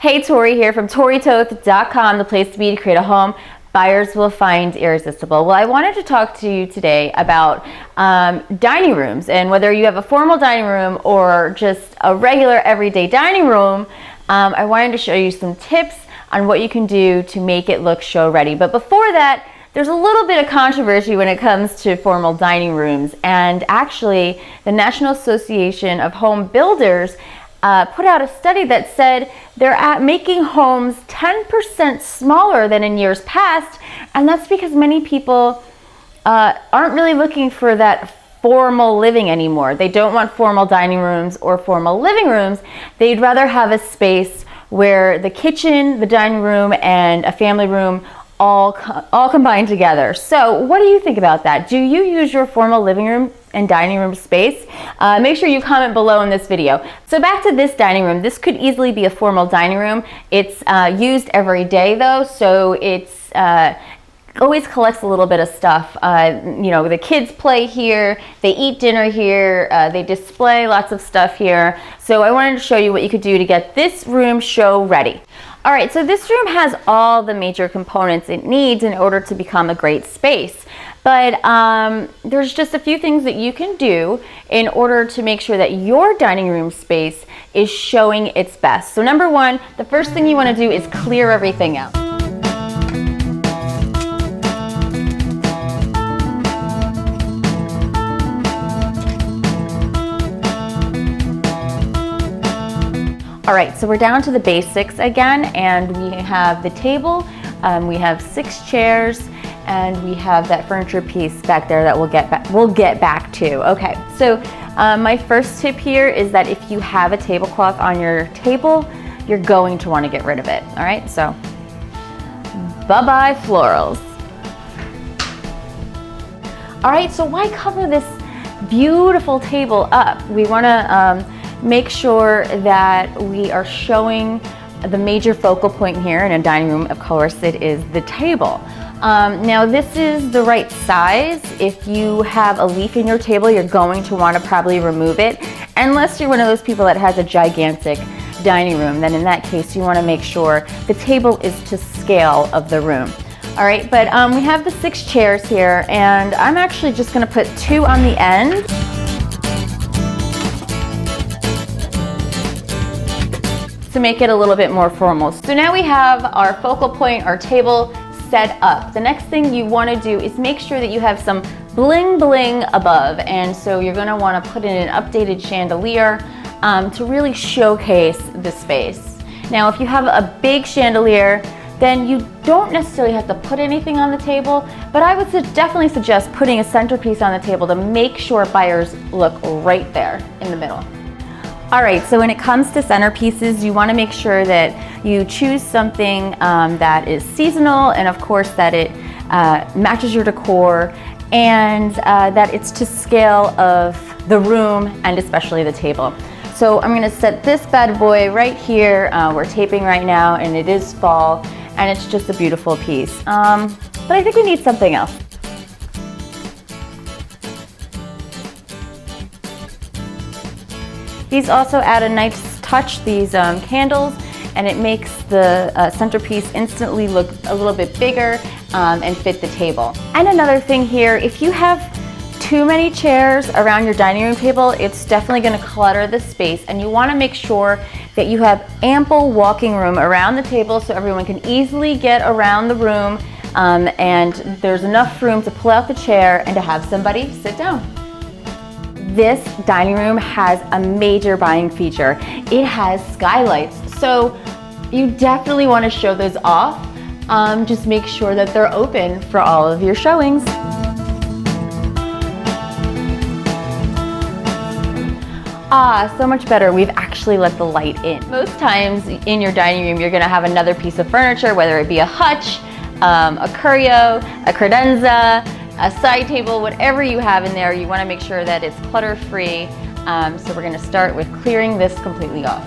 Hey, Tori here from ToriToth.com, the place to be to create a home buyers will find irresistible. Well, I wanted to talk to you today about dining rooms, and whether you have a formal dining room or just a regular everyday dining room, I wanted to show you some tips on what you can do to make it look show ready. But before that, there's a little bit of controversy when it comes to formal dining rooms, and actually the National Association of Home Builders put out a study that said they're making homes 10% smaller than in years past, and that's because many people aren't really looking for that formal living anymore. They don't want formal dining rooms or formal living rooms. They'd rather have a space where the kitchen, the dining room, and a family room all combined together. So what do you think about that? Do you use your formal living room and dining room space? Make sure you comment below in this video. So back to this dining room. This could easily be a formal dining room. It's used every day though, so it's always collects a little bit of stuff. You know, the kids play here, they eat dinner here, they display lots of stuff here. So I wanted to show you what you could do to get this room show ready. All right, so this room has all the major components it needs in order to become a great space. But there's just a few things that you can do in order to make sure that your dining room space is showing its best. So number one, the first thing you want to do is clear everything out. All right, so we're down to the basics again, and we have the table, we have 6 chairs, and we have that furniture piece back there that we'll get back to. Okay, so my first tip here is that if you have a tablecloth on your table, you're going to want to get rid of it. All right, so bye-bye florals. All right, so why cover this beautiful table up? We want to make sure that we are showing the major focal point here in a dining room. Of course, it is the table. Now this is the right size. If you have a leaf in your table, you're going to want to probably remove it, unless you're one of those people that has a gigantic dining room. Then in that case, you want to make sure the table is to scale of the room. All right, but we have the 6 chairs here, and I'm actually just going to put 2 on the end. To make it a little bit more formal. So now we have our focal point, our table set up. The next thing you want to do is make sure that you have some bling bling above, and so you're going to want to put in an updated chandelier to really showcase the space. Now if you have a big chandelier, then you don't necessarily have to put anything on the table, but I would definitely suggest putting a centerpiece on the table to make sure buyers look right there in the middle. All right, so when it comes to centerpieces, you want to make sure that you choose something that is seasonal, and of course that it matches your decor, and that it's to scale of the room and especially the table. So I'm going to set this bad boy right here. We're taping right now, and it is fall, and it's just a beautiful piece. But I think we need something else. These also add a nice touch, these candles, and it makes the centerpiece instantly look a little bit bigger and fit the table. And another thing here, if you have too many chairs around your dining room table, it's definitely going to clutter the space, and you want to make sure that you have ample walking room around the table so everyone can easily get around the room, and there's enough room to pull out the chair and to have somebody sit down. This dining room has a major buying feature. It has skylights, so you definitely want to show those off. Just make sure that they're open for all of your showings. So much better. We've actually let the light in. Most times in your dining room, you're going to have another piece of furniture, whether it be a hutch, a curio, a credenza, a side table, whatever you have in there. You want to make sure that it's clutter-free. So we're going to start with clearing this completely off.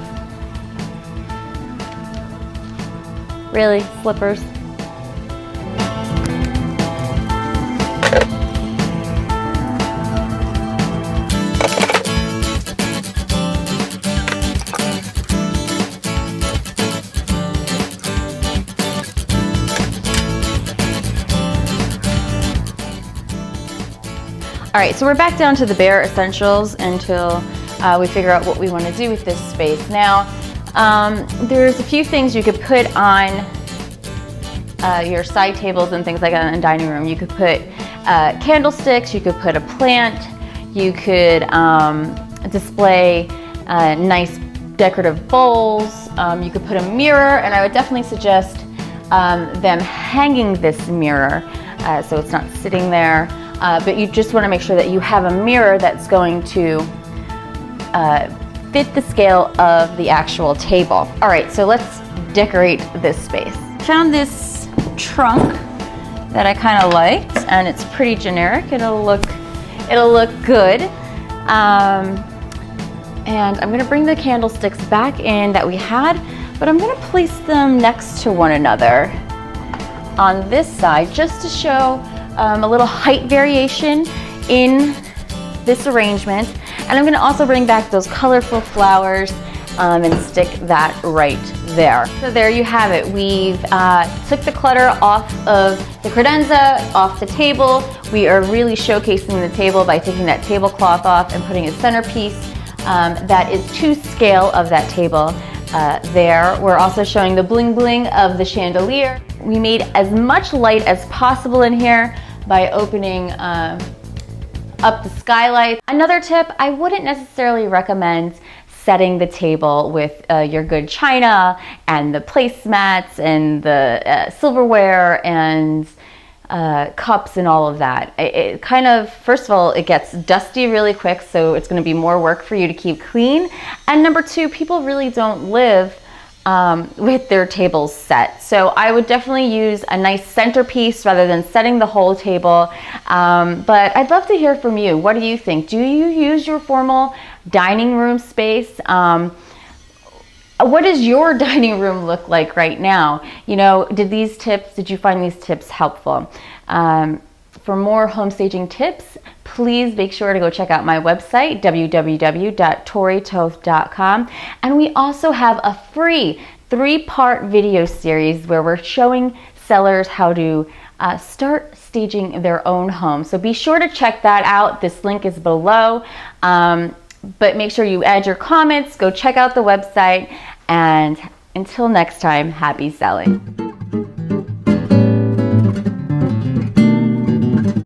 Really, slippers? All right, so we're back down to the bare essentials until we figure out what we want to do with this space. Now, there's a few things you could put on your side tables and things like that in the dining room. You could put candlesticks, you could put a plant, you could display nice decorative bowls, you could put a mirror, and I would definitely suggest them hanging this mirror so it's not sitting there, but you just want to make sure that you have a mirror that's going to fit the scale of the actual table. All right, so let's decorate this space. Found this trunk that I kind of liked, and it's pretty generic. It'll look good. And I'm gonna bring the candlesticks back in that we had, but I'm gonna place them next to one another on this side just to show a little height variation in this arrangement. And I'm gonna also bring back those colorful flowers and stick that right there. So there you have it. We've took the clutter off of the credenza, off the table. We are really showcasing the table by taking that tablecloth off and putting a centerpiece that is to scale of that table there. We're also showing the bling bling of the chandelier. We made as much light as possible in here by opening up the skylight. Another tip, I wouldn't necessarily recommend setting the table with your good china and the placemats and the silverware and cups and all of that. It kind of, first of all, it gets dusty really quick, so it's going to be more work for you to keep clean. And number two, people really don't live with their tables set. So I would definitely use a nice centerpiece rather than setting the whole table. But I'd love to hear from you. What do you think? Do you use your formal dining room space? What does your dining room look like right now? You know, did you find these tips helpful? For more home staging tips, please make sure to go check out my website, www.toritoth.com. And we also have a free 3-part video series where we're showing sellers how to start staging their own home. So be sure to check that out. This link is below. But make sure you add your comments, go check out the website, and until next time, happy selling.